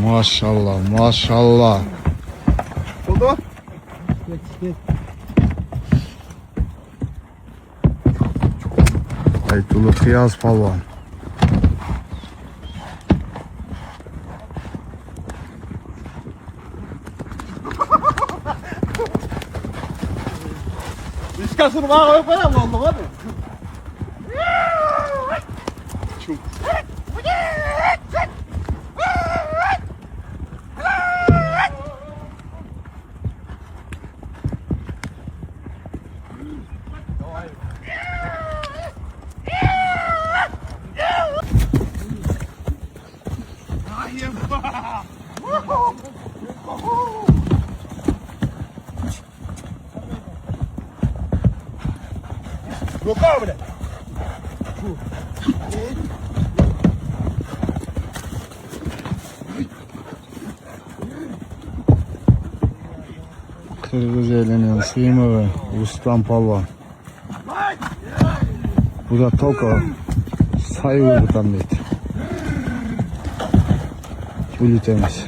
Maşallah, maşallah. Oldu. Aytulu Kıyas Palvan. Riskasını bana koyup koyalım oğlum hadi. Go over there. Kırgız elinin Sıyımı ve Ruslan Palvan. Bu da Toko. Sayılırdan deydi. Gülü temiz.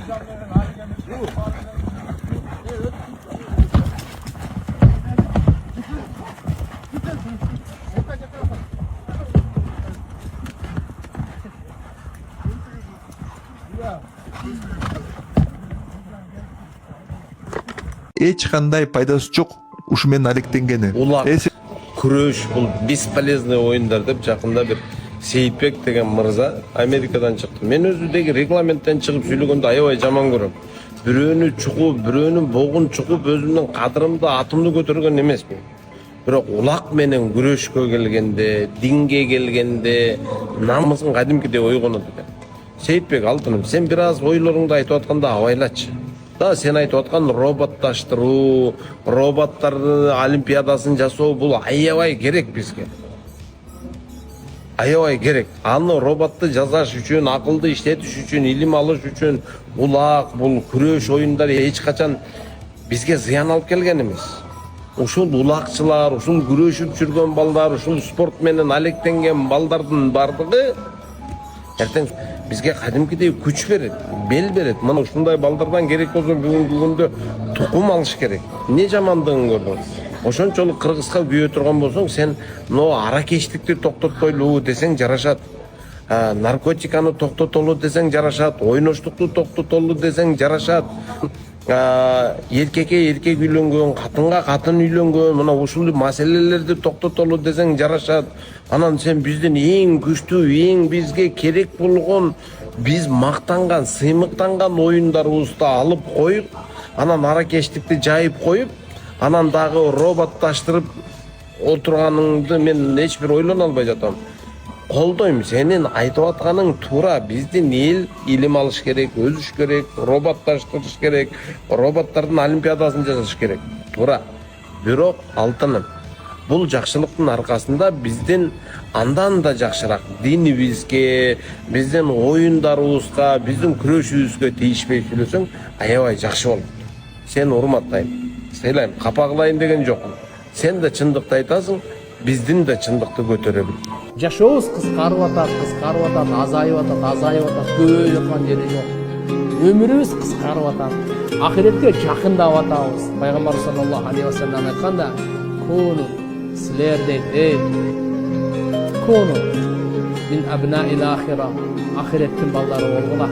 Эч кандай пайдасы жок ушу менен алектенгени. Улак, күрөш бул бесполезный оюндар деп жакында бир Сейитбек деген мырза Америкадан чыкты. Мен өзү деги регламенттен чыгып сүйлөгөндө аябай жаман көрөм. Бирөөнү чукуп, бирөөнүн богун чукуп, өзүмдүн кадырымды, атымды көтөргөн эмесмин. Бирок улак менен күрөшкө келгенде, динге келгенде намысың кадимкидей ойгонот экен. Сейитбек алтыным, сен бир аз ойлоруңду айтып атканда абайлачы. Да, сен айтып аткан роботташтыруу, роботтардын олимпиадасын жасоо бул аябай керек бизге. Аябай керек. Аны роботты жасаш үчүн, акылды иштетиш үчүн, илим алыш үчүн улак, бул күрөш оюндары эч качан бизге зыян алып келген эмес. Ушул улакчылар, ушул күрөшүп жүргөн балдар, ушул спорт менен алектенген балдардын бардыгы эртең бизге кадимкидей күч берет, бел берет. Мына ушундай балдардан керек болсо бүгүнкү күндө тукум алыш керек. Не жамандыгын көрдүңүз? Ошончолук кыргызга күйө турган болсоң, сен аракечтикти токтоткойлу десең жарашат. Наркотиканы токтотолу десең жарашат, ойноштукту токтотолу десең жарашат. Эркекке эркек үйлөнгөн, катынга катын үйлөнгөн, мына ушул маселелерди токтотолу десең жарашат. Анан сен биздин эң күчтүү, эң бизге керек болгон, биз мактанган, сыймыктанган оюндарыбызды алып коюп, анан аракечтикти жайып коюп, анан дагы роботташтырып отурганыңды мен эч бир ойлоно албай жатам. Колдойм, сенин айтып атканың туура. Биздин эл илим алыш керек, өсүш керек, роботташтырыш керек, роботтардын олимпиадасын жасаш керек. Туура. Бирок алтыным, бул жакшылыктын аркасында биздин андан да жакшыраак динибизге, биздин оюндарыбызга, биздин күрөшүбүзгө тийишпей сүйлөсөң, аябай жакшы болот. Сени урматтайм, сыйлайм, капа кылайын деген жокмун. Сен да чындыкты айтасың, биздин да чындыкты көтөрө бил. Жашообуз кыскарып атат, азайып атат, көбөйүп аткан жери жок. Өмүрүбүз кыскарып атат, ахиретке жакындап атабыз. Пайгамбар саллаллаху алейхи ва саллям айтканда, "Куну силердей куну мин абнаил ахира", ахиреттин балдары болгула.